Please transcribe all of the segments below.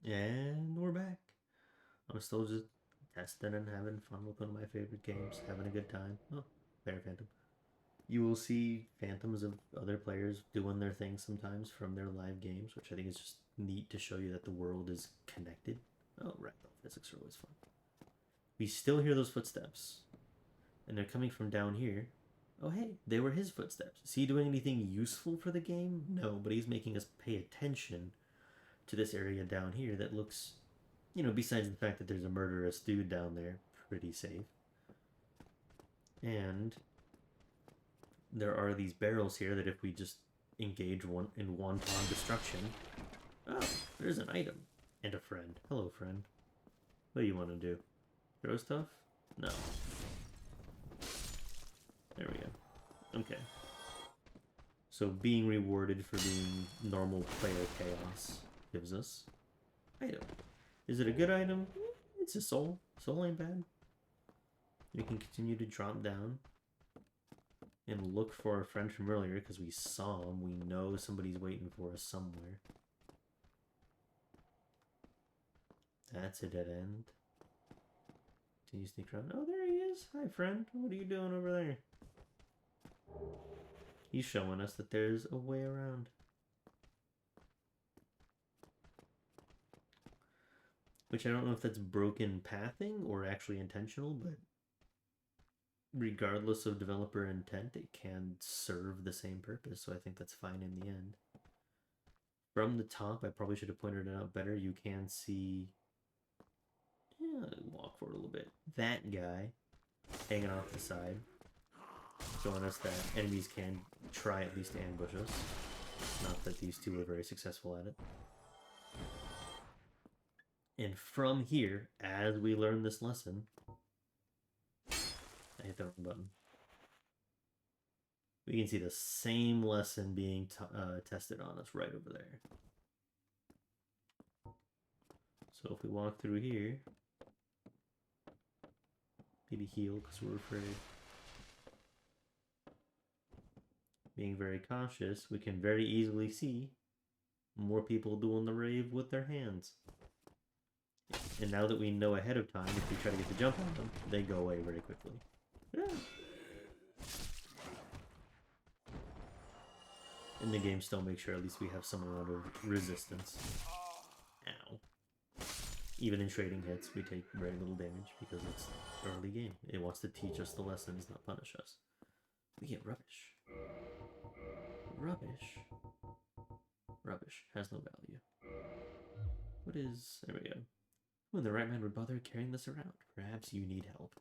And we're back. I'm still just testing and having fun with one of my favorite games, having a good time. Oh, Bear Phantom. You will see phantoms of other players doing their thing sometimes from their live games, which I think is just neat to show you that the world is connected. Oh, ragdoll physics are always fun. We still hear those footsteps, and they're coming from down here. Oh, hey, they were his footsteps. Is he doing anything useful for the game? No, but he's making us pay attention to this area down here that looks, besides the fact that there's a murderous dude down there, pretty safe. And there are these barrels here that if we just engage one in wanton destruction. Oh, there's an item. And a friend. Hello, friend. What do you want to do? Throw stuff? No. There we go. Okay. So being rewarded for being normal player chaos gives us item. Is it a good item? It's a soul. Soul ain't bad. We can continue to drop down and look for our friend from earlier because we saw him. We know somebody's waiting for us somewhere. That's a dead end. Can you sneak around? Oh, there he is. Hi, friend. What are you doing over there? He's showing us that there's a way around. Which I don't know if that's broken pathing or actually intentional, but regardless of developer intent, it can serve the same purpose, so I think that's fine in the end. From the top, I probably should have pointed it out better. You can see, walk forward a little bit. That guy hanging off the side, showing us that enemies can try at least to ambush us. Not that these two are very successful at it. And from here, as we learn this lesson, I hit the wrong button. We can see the same lesson being tested on us right over there. So if we walk through here, maybe heal because we're afraid. Being very cautious, we can very easily see more people doing the rave with their hands. And now that we know ahead of time, if we try to get the jump on them, they go away very quickly. Yeah. And the game still makes sure at least we have some amount of resistance. Ow. Even in trading hits, we take very little damage because it's early game. It wants to teach us the lessons, not punish us. We get rubbish. Rubbish. Rubbish has no value. What is... There we go. When the right man would bother carrying this around. Perhaps you need help.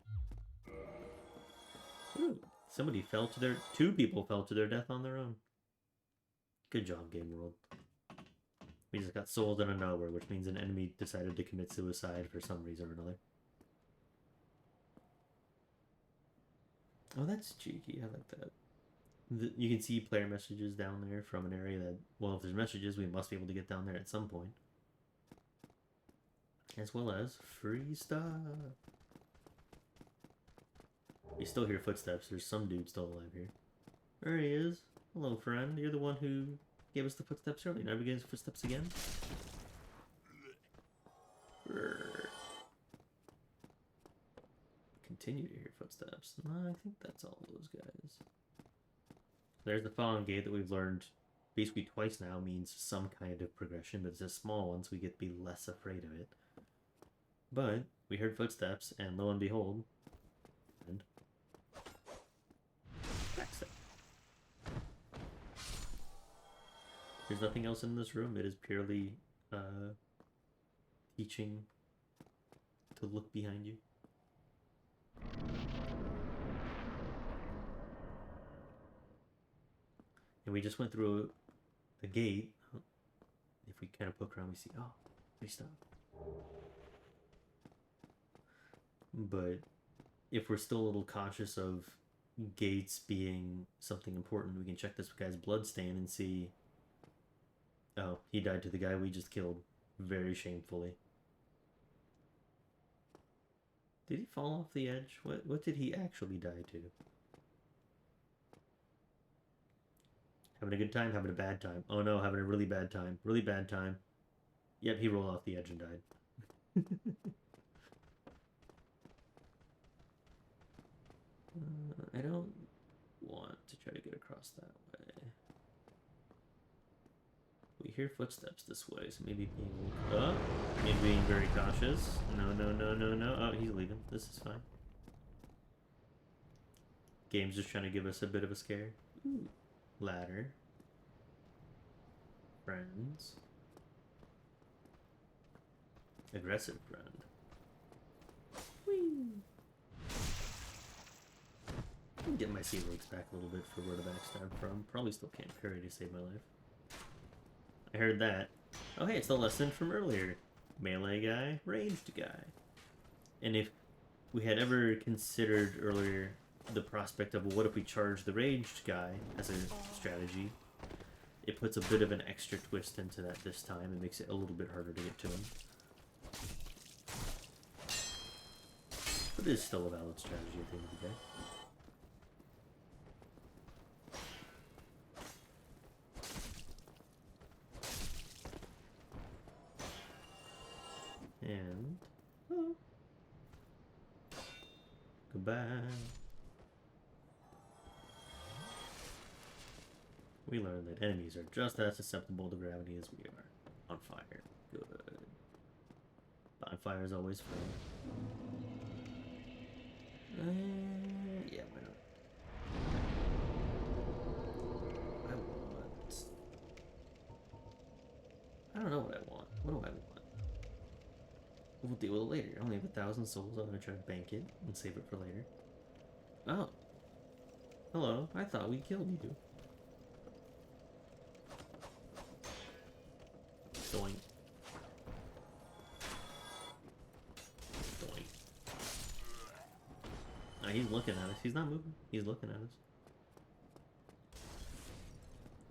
Ooh, somebody fell to their... Two people fell to their death on their own. Good job, Game World. We just got sold out of nowhere, which means an enemy decided to commit suicide for some reason or another. Oh, that's cheeky. I like that. You can see player messages down there from an area that, well, if there's messages, we must be able to get down there at some point. As well as free stuff. We still hear footsteps. There's some dude still alive here. There he is. Hello, friend. You're the one who gave us the footsteps earlier. Now we get his footsteps again. Continue to hear footsteps. No, I think that's all those guys. There's the Fallen Gate that we've learned basically twice now means some kind of progression, but it's a small one, so we get to be less afraid of it. But we heard footsteps, and lo and behold, and backstep. There's nothing else in this room. It is purely teaching to look behind you. And we just went through the gate. If we kind of poke around, we see, oh, we stop. But if we're still a little cautious of gates being something important, we can check this guy's bloodstain and see, oh, he died to the guy we just killed. Very shamefully. Did he fall off the edge? What did he actually die to? Having a good time? Having a bad time? Oh no, having a really bad time. Really bad time. Yep, he rolled off the edge and died. I don't want to try to get across that way. We hear footsteps this way, so maybe being very cautious. No, no, no, no, no. Oh, he's leaving. This is fine. Game's just trying to give us a bit of a scare. Ooh. Ladder. Friends. Aggressive friend. Whee! I'm getting my C-Rogues back a little bit for where to backstab from. Probably still can't parry to save my life. I heard that. Oh hey, it's the lesson from earlier. Melee guy, ranged guy. And if we had ever considered earlier the prospect of, well, what if we charge the ranged guy as a strategy, it puts a bit of an extra twist into that this time. It makes it a little bit harder to get to him. But it is still a valid strategy at the end of the day. And goodbye. We learned that enemies are just as susceptible to gravity as we are. On fire. Good. Bonfire is always fun. Yeah, why not? I don't know what I want. What do I want? We'll deal with it later. I only have 1,000 souls. I'm gonna try to bank it and save it for later. Oh. Hello. I thought we killed you. Doink. Doink. He's looking at us. He's not moving. He's looking at us.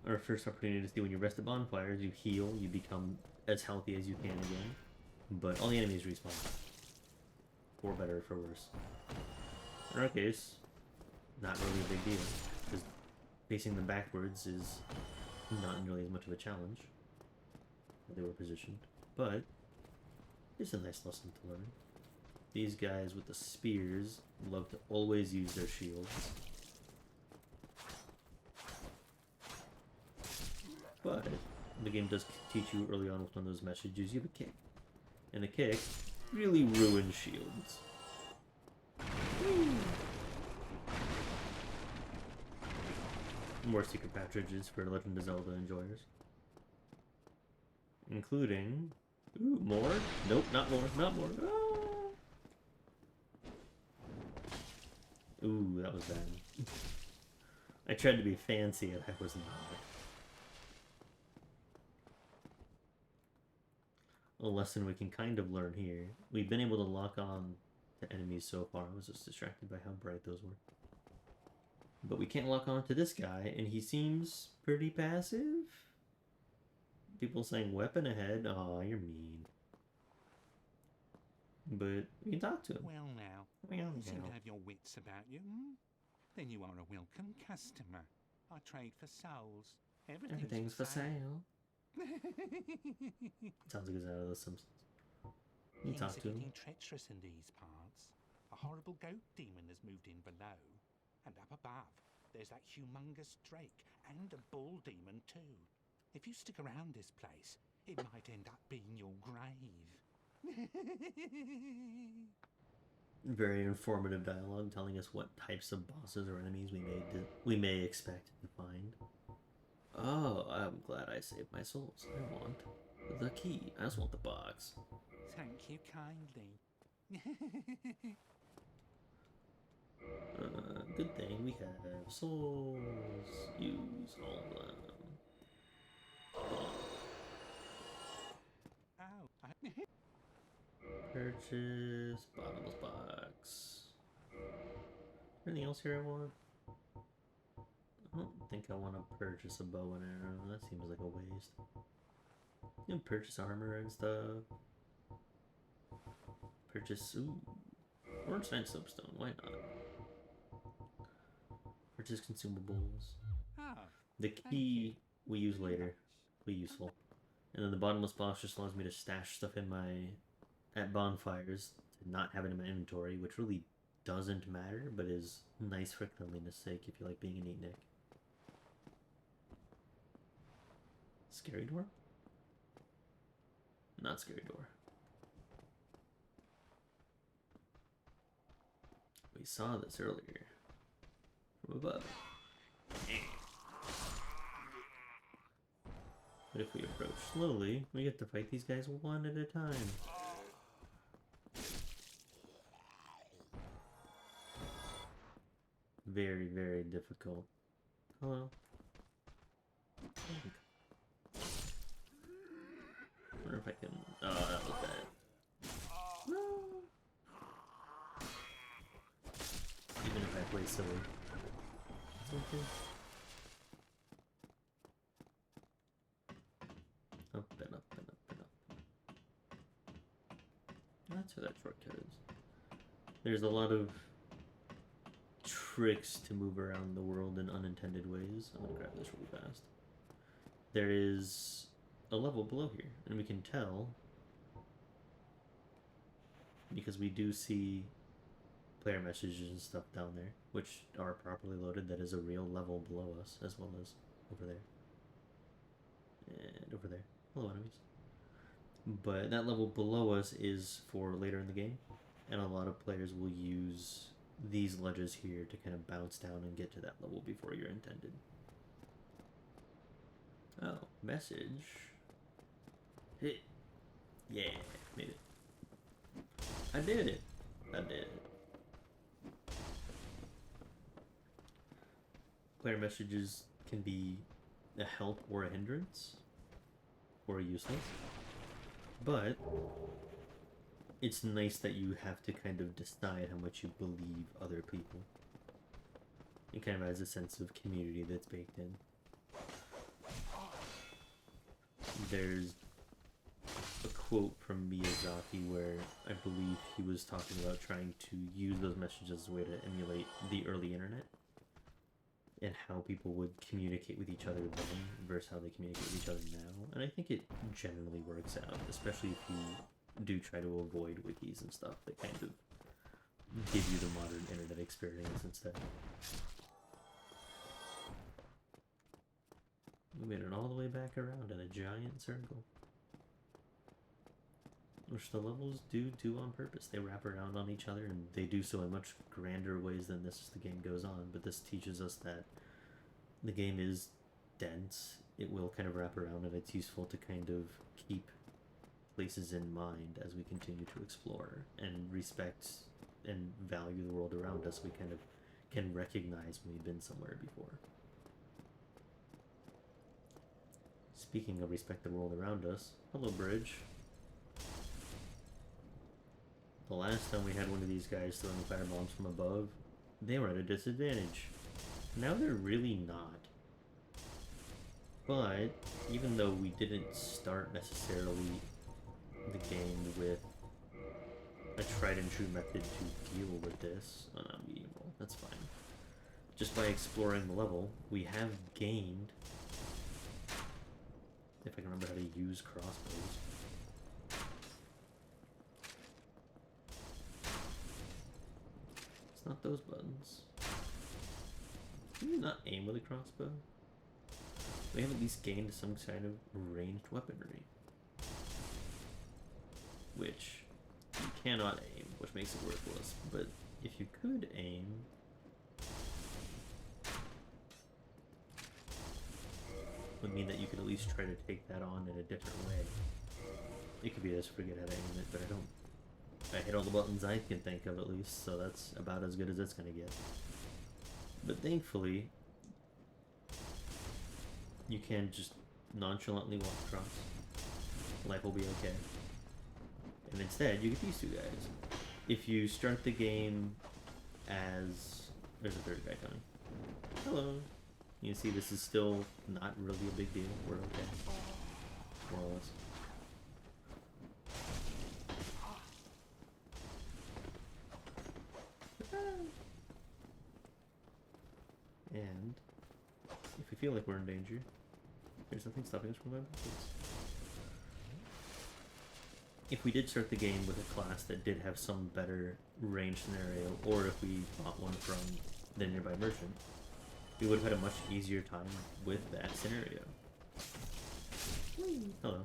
Our first opportunity to see when you rest at bonfires, you heal, you become as healthy as you can again. But all the enemies respawn. For better or for worse. In our case, not really a big deal. Because facing them backwards is not nearly as much of a challenge. They were positioned. But it's a nice lesson to learn. These guys with the spears love to always use their shields. But the game does teach you early on with one of those messages, you have a kick. And a kick really ruins shields. More secret patridges for Legend of Zelda enjoyers. Including... Ooh, more? Nope, not more, not more. Ah! Ooh, that was bad. I tried to be fancy and I was not. A lesson we can kind of learn here. We've been able to lock on to enemies so far. I was just distracted by how bright those were. But we can't lock on to this guy, and he seems pretty passive. People saying weapon ahead. Aw, you're mean. But we can talk to him. Well now, you seem to have your wits about you, hmm? Then you are a welcome customer. I trade for souls. Everything's for sale. Sounds like it's out of The Simpsons. You talk to him. Getting treacherous in these parts. A horrible goat demon has moved in below. And up above, there's that humongous drake and a bull demon too. If you stick around this place, it might end up being your grave. Very informative dialogue telling us what types of bosses or enemies we may expect to find. Oh, I'm glad I saved my souls. I want the key. I just want the box. Thank you kindly. Good thing we have souls. Use all of them. Oh, Purchase bottomless box. Anything else here I want? I don't think I want to purchase a bow and arrow. That seems like a waste. You can purchase armor and stuff. Purchase Ornstein soapstone. Why not? Purchase consumables. oh, The key we use later. Be useful. And then the bottomless box just allows me to stash stuff in at bonfires to not have it in my inventory, which really doesn't matter, but is nice for cleanliness sake if you like being a neatnik. Scary door? Not scary door. We saw this earlier. From above. But if we approach slowly, we get to fight these guys one at a time. Very, very difficult. Hello. I wonder if I can... Oh, that was bad. No! Even if I play silly. It's okay. Up and up and up and up. That's where that shortcut is. There's a lot of tricks to move around the world in unintended ways. I'm gonna grab this really fast. There is a level below here, and we can tell because we do see player messages and stuff down there, which are properly loaded. That is a real level below us, as well as over there and over there. Hello, enemies. But that level below us is for later in the game, and a lot of players will use these ledges here to kind of bounce down and get to that level before you're intended. Oh, message. Hit. Yeah, made it. I did it. I did it. Player messages can be a help or a hindrance, or useless. But it's nice that you have to kind of decide how much you believe other people. It kind of has a sense of community that's baked in. There's a quote from Miyazaki where I believe he was talking about trying to use those messages as a way to emulate the early internet and how people would communicate with each other then versus how they communicate with each other now. And I think it generally works out, especially if you do try to avoid wikis and stuff that kind of give you the modern internet experience instead. We made it all the way back around in a giant circle. Which the levels do on purpose. They wrap around on each other, and they do so in much grander ways than this as the game goes on. But this teaches us that the game is dense. It will kind of wrap around, and it's useful to kind of keep places in mind as we continue to explore and respect and value the world around us. We kind of can recognize when we've been somewhere before. Speaking of respect the world around us, hello bridge. The last time we had one of these guys throwing firebombs from above, they were at a disadvantage. Now they're really not. But even though we didn't start necessarily the game with a tried and true method to deal with this, oh no, medium roll, that's fine. Just by exploring the level, we have gained, if I can remember how to use crossbows. It's not those buttons. Can you not aim with a crossbow? We have at least gained some kind of ranged weaponry. Which you cannot aim, which makes it worthless. But if you could aim, would mean that you could at least try to take that on in a different way. It could be I just forget how to aim it, but I don't. I hit all the buttons I can think of at least, so that's about as good as it's gonna get. But thankfully, you can just nonchalantly walk across. Life will be okay. And instead, you get these two guys. If you start the game as... There's a third guy coming. Hello. You see this is still not really a big deal. We're okay. More or less. And if we feel like we're in danger, there's nothing stopping us from going backwards. if we did start the game with a class that did have some better range scenario, or if we bought one from the nearby merchant, we would have had a much easier time with that scenario. Hello.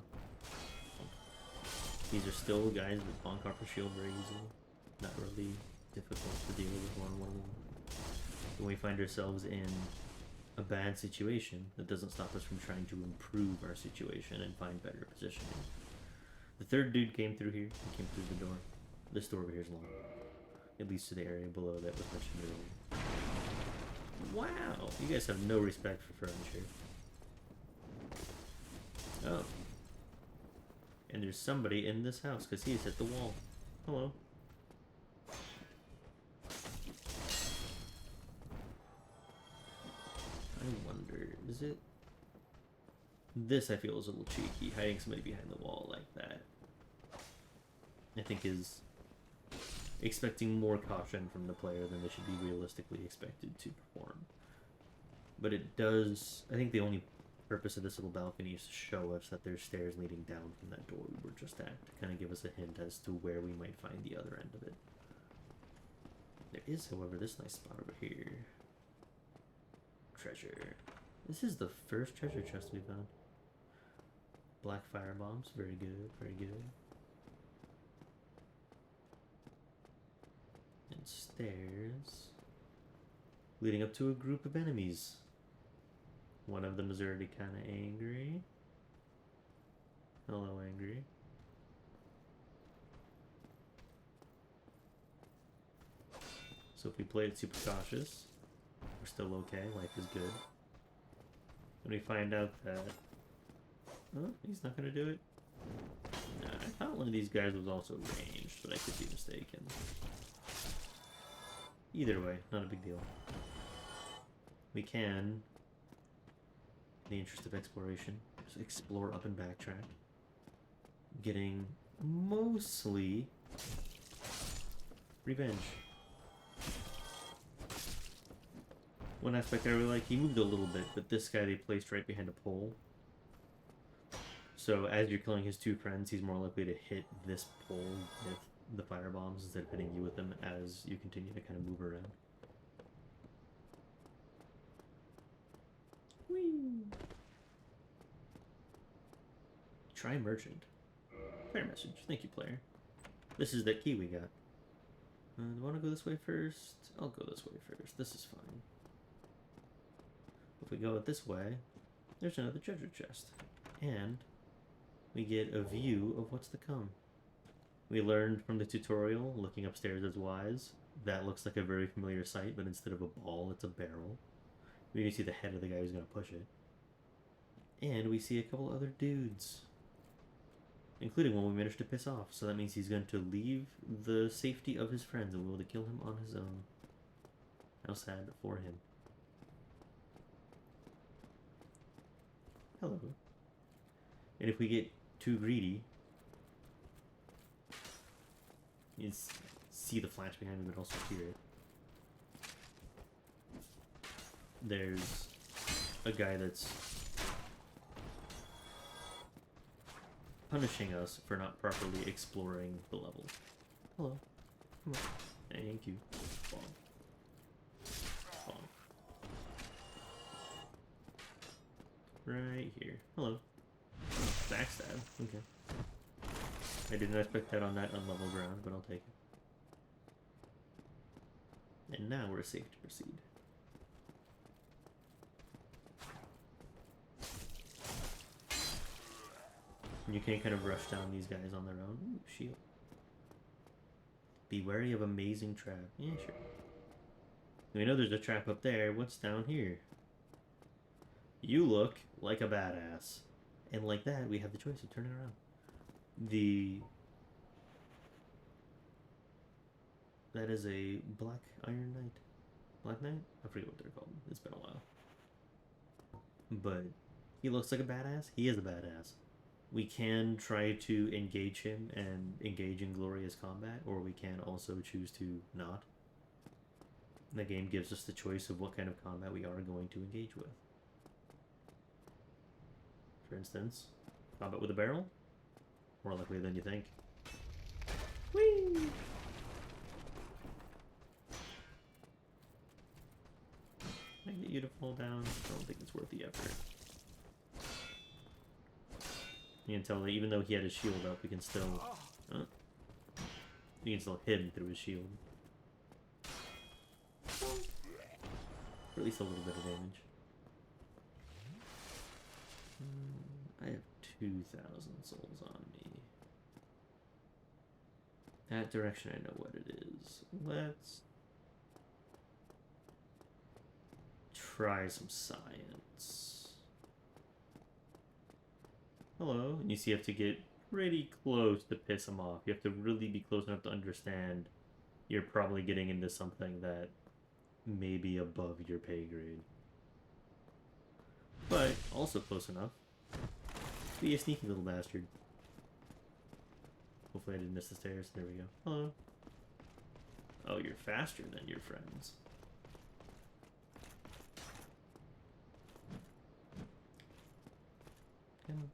These are still guys that bonk off the shield very easily. Not really difficult to deal with one-on-one. When we find ourselves in a bad situation, that doesn't stop us from trying to improve our situation and find better positioning. The third dude came through here. He came through the door. This door over here is locked. It leads to the area below that was mentioned earlier. Wow! You guys have no respect for furniture. Oh. And there's somebody in this house because he's hit the wall. Hello. I wonder, is it? This I feel is a little cheeky, hiding somebody behind the wall like that. I think is expecting more caution from the player than they should be realistically expected to perform. But it does, I think the only purpose of this little balcony is to show us that there's stairs leading down from that door we were just at, to kind of give us a hint as to where we might find the other end of it. There is, however, this nice spot over here. Treasure. This is the first treasure chest we found. Black fire bombs, very good, very good. And stairs leading up to a group of enemies. One of them is already kind of angry. Hello, angry. So if we play it super cautious, we're still okay. Life is good. When we find out that... Oh, he's not going to do it? Nah, I thought one of these guys was also ranged, but I could be mistaken. Either way, not a big deal. We can, in the interest of exploration, just explore up and backtrack. Getting mostly revenge. One aspect I really like, he moved a little bit, but this guy they placed right behind a pole. So as you're killing his two friends, he's more likely to hit this pole with the fire bombs instead of hitting you with them as you continue to kind of move around. Whee! Try merchant. Player message. Thank you, player. This is that key we got. Do I want to go this way first? I'll go this way first. This is fine. If we go it this way, there's another treasure chest. And we get a view of what's to come. We learned from the tutorial, looking upstairs is wise. That looks like a very familiar sight, but instead of a ball, it's a barrel. We can see the head of the guy who's going to push it. And we see a couple other dudes. Including one we managed to piss off, so that means he's going to leave the safety of his friends and we'll be able to kill him on his own. How sad for him. Hello. And if we get too greedy, you see the flash behind me, but also hear it. There's a guy that's punishing us for not properly exploring the level. Hello. Come on. Thank you. Bomb. Bomb. Right here. Hello. Backstab. Okay. I didn't expect that on that unlevel ground, but I'll take it. And now we're safe to proceed. You can kind of rush down these guys on their own. Ooh, shield. Be wary of amazing trap. Yeah, sure. We know there's a trap up there. What's down here? You look like a badass. And like that, we have the choice of turning around. That is a Black Iron Knight. Black Knight? I forget what they're called. It's been a while. But he looks like a badass. He is a badass. We can try to engage him and engage in glorious combat, or we can also choose to not. The game gives us the choice of what kind of combat we are going to engage with. For instance, combat with a barrel? More likely than you think. Whee! I get you to fall down. I don't think it's worth the effort. You can tell that even though he had his shield up, we can still... we can still hit him through his shield. For at least a little bit of damage. I have 2,000 souls on me. That direction, I know what it is. Let's try some science. Hello. And you see you have to get pretty close to piss him off. You have to really be close enough to understand you're probably getting into something that may be above your pay grade. But also close enough. Be a sneaky little bastard. Hopefully I didn't miss the stairs. There we go. Hello. Oh, you're faster than your friends. Come on.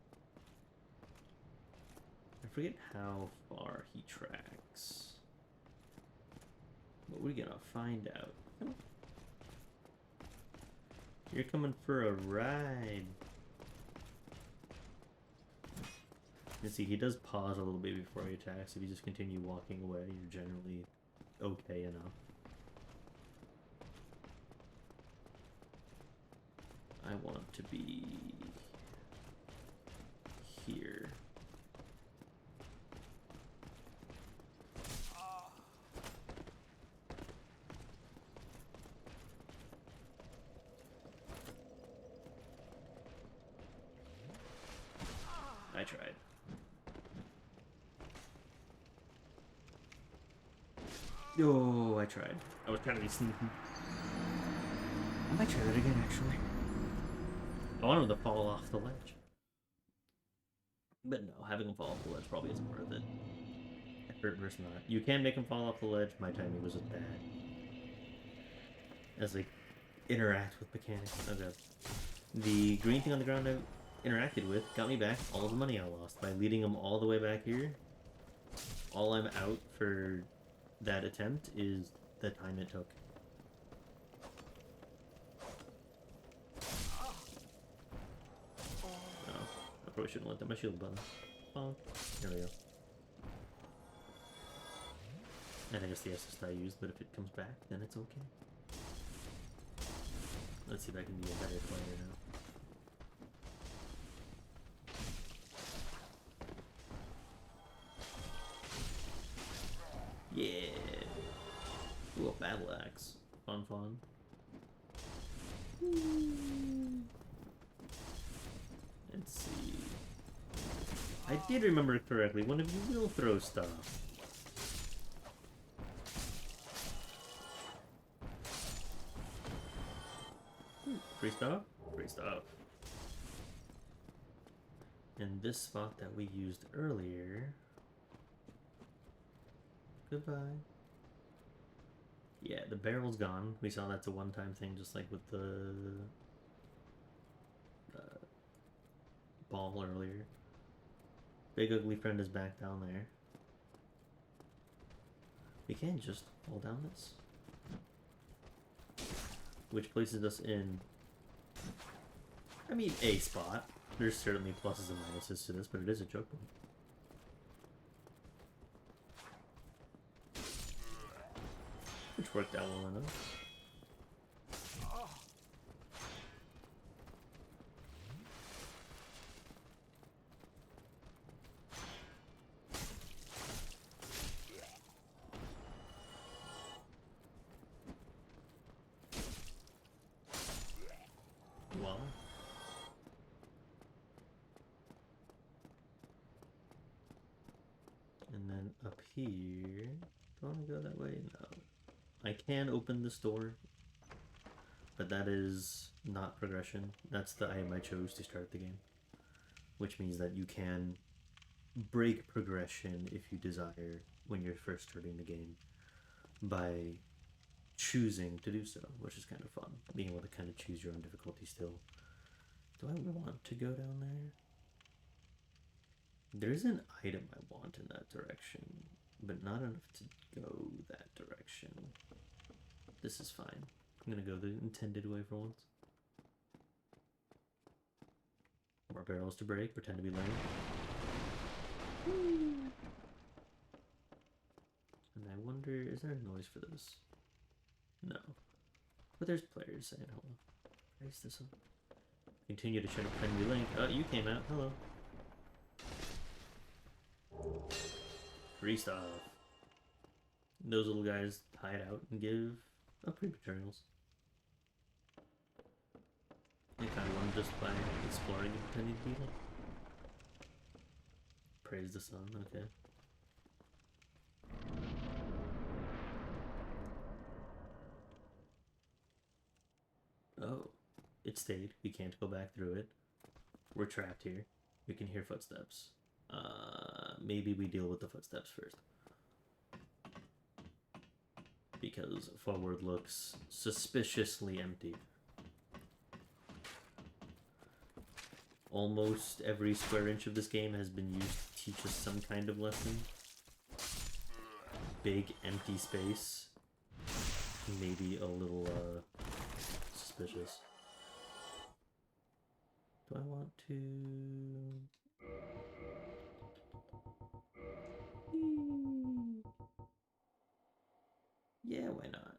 I forget how far he tracks. But we're gonna find out. Come on. You're coming for a ride. You see, he does pause a little bit before he attacks. If you just continue walking away, you're generally okay enough. I want to be here. I tried. Oh, I tried. I was trying to be sneaky. I might try that again, actually. I want him to fall off the ledge. But no, having him fall off the ledge probably isn't worth it. Effort versus not. You can make him fall off the ledge. My timing was just bad. As they interact with mechanics. Okay. The green thing on the ground I interacted with got me back all of the money I lost by leading him all the way back here. All I'm out for that attempt is the time it took. Oh, I probably shouldn't let that my shield button. Bonk. There we go. I think it's the assist I used, but if it comes back, then it's okay. Let's see if I can be a better player now. Yeah! Ooh, a battle axe. Fun, fun. Let's see. I did remember correctly. One of you will throw stuff. Free stuff? Free stuff. And this spot that we used earlier... Goodbye. Yeah, the barrel's gone. We saw that's a one-time thing, just like with the ball earlier. Big Ugly Friend is back down there. We can just fall down this. Which places us in, I mean, a spot. There's certainly pluses and minuses to this, but it is a choke point. Which worked out well enough. Well. And then up here, do I want to go that way? No. I can open this door, but that is not progression. That's the item I chose to start the game, which means that you can break progression if you desire when you're first starting the game by choosing to do so, which is kind of fun, being able to kind of choose your own difficulty still. Do I want to go down there? There's an item I want in that direction. but not enough to go that direction. This is fine. I'm gonna go the intended way for once. More barrels to break, pretend to be lame. And I wonder, is there a noise for this? No. But there's players saying hello. Raise this up. Continue to try to pretend to be Link. Oh, you came out. Hello. Free stuff. Those little guys hide out and give upgrade materials. They found one just by exploring and pretending to be Link. Praise the sun, okay. Oh, it stayed. We can't go back through it. We're trapped here. We can hear footsteps. Maybe we deal with the footsteps first. Because forward looks suspiciously empty. Almost every square inch of this game has been used to teach us some kind of lesson. Big empty space. Maybe a little suspicious. Do I want to... Yeah, why not?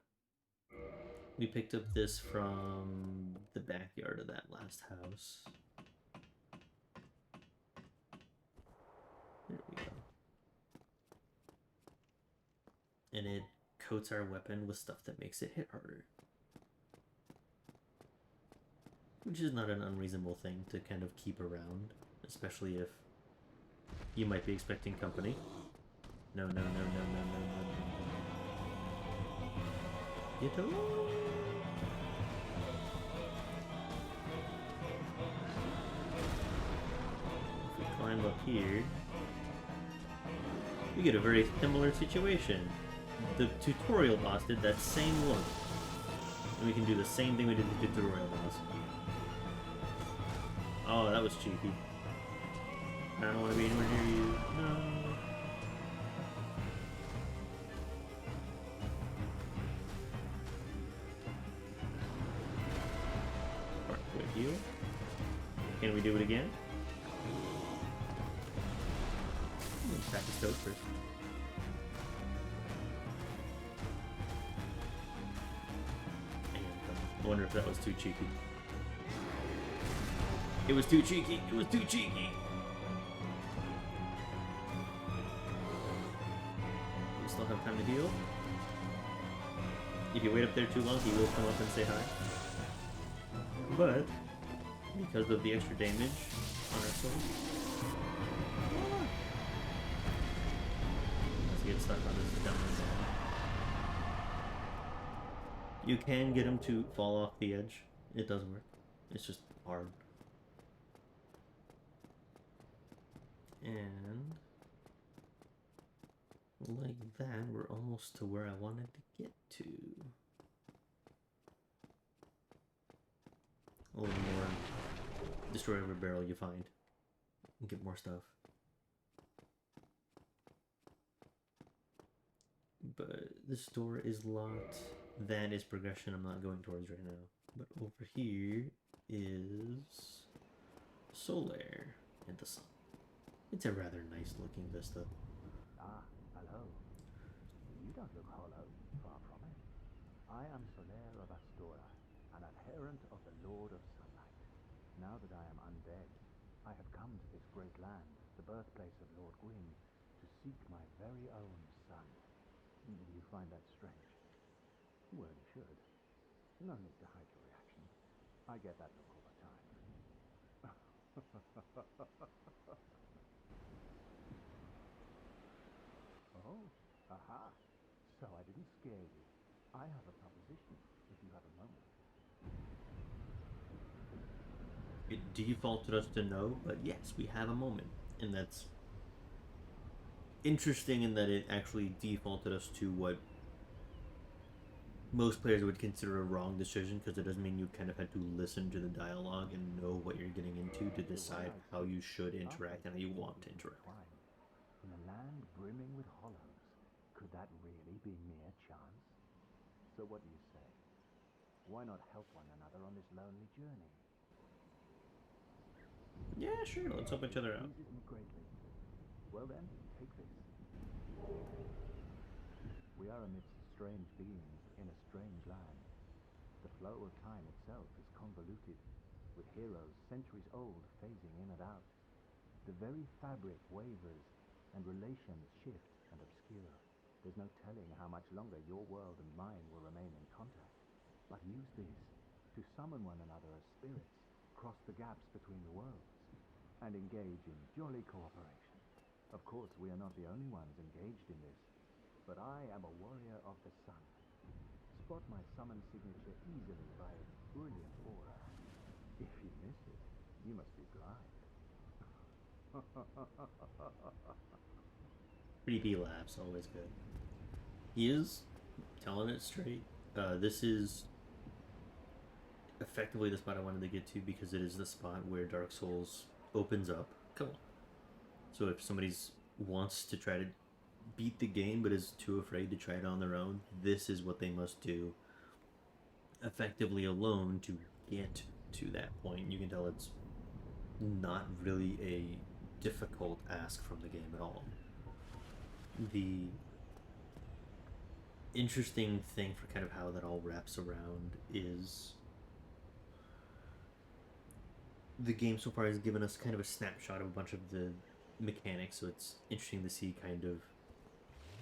We picked up this from the backyard of that last house. There we go. And it coats our weapon with stuff that makes it hit harder. Which is not an unreasonable thing to kind of keep around, especially if you might be expecting company. No, no, no, no, no, no, no, no. Get away! If we climb up here, we get a very similar situation. The tutorial boss did that same look. And we can do the same thing we did with the tutorial boss. Oh, that was cheeky. I don't want to be anywhere near you. No. Quick heal. Can we do it again? Let's attack the stove first. I wonder if that was too cheeky. It was too cheeky. It was too cheeky. We still have time to heal. If you wait up there too long, he will come up and say hi. But because of the extra damage on our sword, let's get stuck on this down. You can get him to fall off the edge. It does work. It's just hard. And like that, we're almost to where I wanted to get to. A little more. Destroy every barrel you find. And get more stuff. But this door is locked. That is progression I'm not going towards right now. But over here is Solaire and the sun. It's a rather nice looking vista. Ah, hello. You don't look hollow, far from it. I am Solaire of Astora, an adherent of the Lord of Sunlight. Now that I am undead, I have come to this great land, the birthplace of Lord Gwyn, to seek my very own son. Do you find that strange? Well, you should. No need to hide your reaction. I get that look all the time. Oh, aha. So I didn't scare you. I have a proposition, if you have a moment. It defaulted us to no, but yes, we have a moment. And that's interesting in that it actually defaulted us to what most players would consider a wrong decision, because it doesn't mean you kind of had to listen to the dialogue and know what you're getting into to decide how you should interact and how you want to interact. In a land brimming with hollows, Could that really be mere chance? So what do you say? Why not help one another on this lonely journey? Yeah, sure. Let's help each other out. Pleases me greatly. Well then, take this. We are amidst strange beings in a strange land. The flow of time itself is convoluted, with heroes centuries old phasing in and out. The very fabric wavers, and relations shift and obscure. There's no telling how much longer your world and mine will remain in contact. But use this to summon one another as spirits, cross the gaps between the worlds, and engage in jolly cooperation. Of course, we are not the only ones engaged in this, but I am a warrior of the sun. Spot my summon signature easily by its brilliant aura. If you miss it, you must be blind. 3D laughs, always good. He is telling it straight. This is effectively the spot I wanted to get to because it is the spot where Dark Souls opens up. Come on. So if somebody wants to try to beat the game but is too afraid to try it on their own, this is what they must do effectively alone to get to that point. You can tell it's not really a difficult ask from the game at all. The interesting thing for kind of how that all wraps around is the game so far has given us kind of a snapshot of a bunch of the mechanics, so it's interesting to see kind of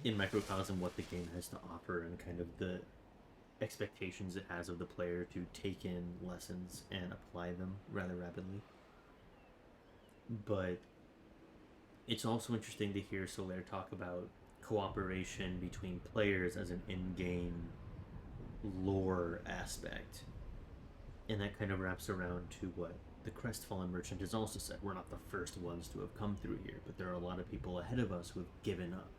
in microcosm what the game has to offer and kind of the expectations it has of the player to take in lessons and apply them rather rapidly. But it's also interesting to hear Solaire talk about cooperation between players as an in-game lore aspect. And that kind of wraps around to what the Crestfallen Merchant has also said. We're not the first ones to have come through here, but there are a lot of people ahead of us who have given up.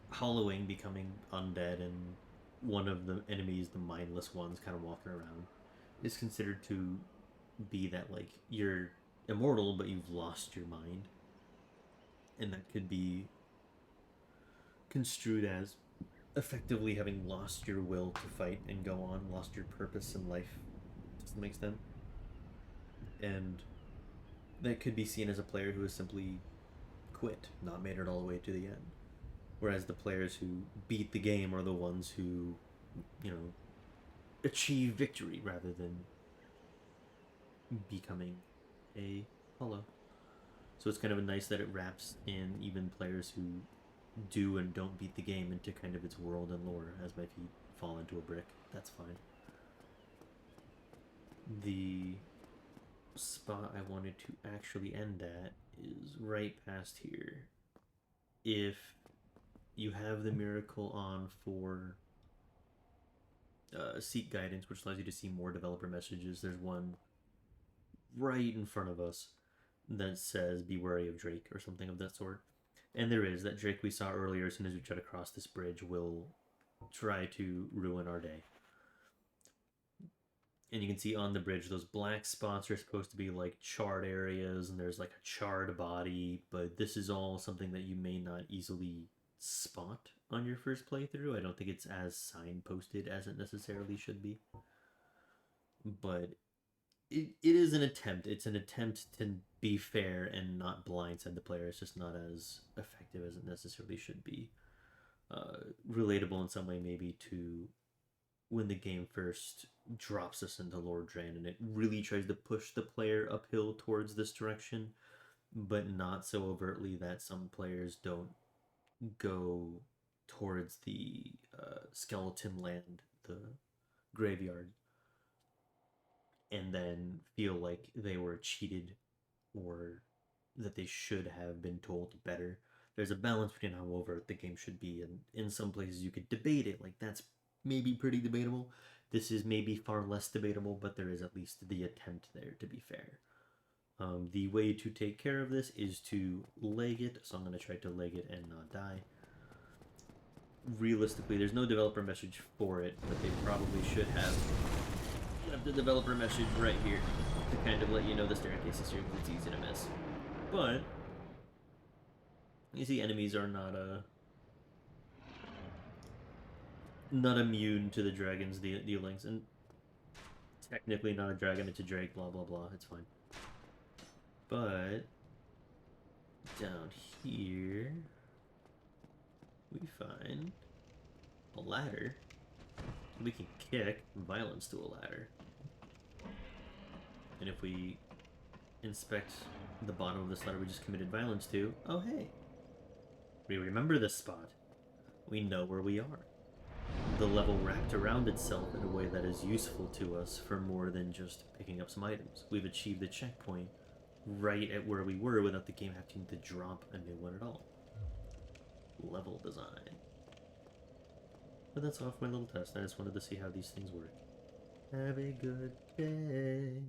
Hollowing becoming undead and one of the enemies, the mindless ones kind of walking around, is considered to be that, like, you're immortal but you've lost your mind. And that could be construed as effectively having lost your will to fight and go on, lost your purpose in life to some extent. And that could be seen as a player who has simply quit, not made it all the way to the end. Whereas the players who beat the game are the ones who, you know, achieve victory rather than becoming a hollow. So it's kind of nice that it wraps in even players who do and don't beat the game into kind of its world and lore. As my feet fall into a brick, that's fine. The spot I wanted to actually end at is right past here. If you have the miracle on for seek guidance, which allows you to see more developer messages, there's one right in front of us that says be wary of Drake or something of that sort. And there is. That Drake we saw earlier, as soon as we try to cross this bridge, will try to ruin our day. And you can see on the bridge, those black spots are supposed to be like charred areas, and there's like a charred body, but this is all something that you may not easily spot on your first playthrough. I don't think it's as signposted as it necessarily should be. But it is an attempt. It's an attempt to be fair and not blindside the player. It's just not as effective as it necessarily should be. Relatable in some way maybe to when the game first drops us into Lord Drain and it really tries to push the player uphill towards this direction, but not so overtly that some players don't go towards the skeleton land, the graveyard, and then feel like they were cheated or that they should have been told better. There's a balance between how overt the game should be, and in some places you could debate it, like that's maybe pretty debatable. This is maybe far less debatable, but there is at least the attempt there to be fair. The way to take care of this is to leg it, so I'm going to try to leg it and not die. Realistically, there's no developer message for it, but they probably should have left the developer message right here to kind of let you know the staircase is here because it's easy to miss. But You see, enemies are not immune to the dragon's dealings, and technically not a dragon, it's a drake, blah blah blah, it's fine. But down here we find a ladder. We can kick violence to a ladder. And if we inspect the bottom of this ladder we just committed violence to, oh hey, we remember this spot. We know where we are. The level wrapped around itself in a way that is useful to us for more than just picking up some items. We've achieved the checkpoint right at where we were without the game having to drop a new one at all. Level design. But that's all for my little test. I just wanted to see how these things work. Have a good day.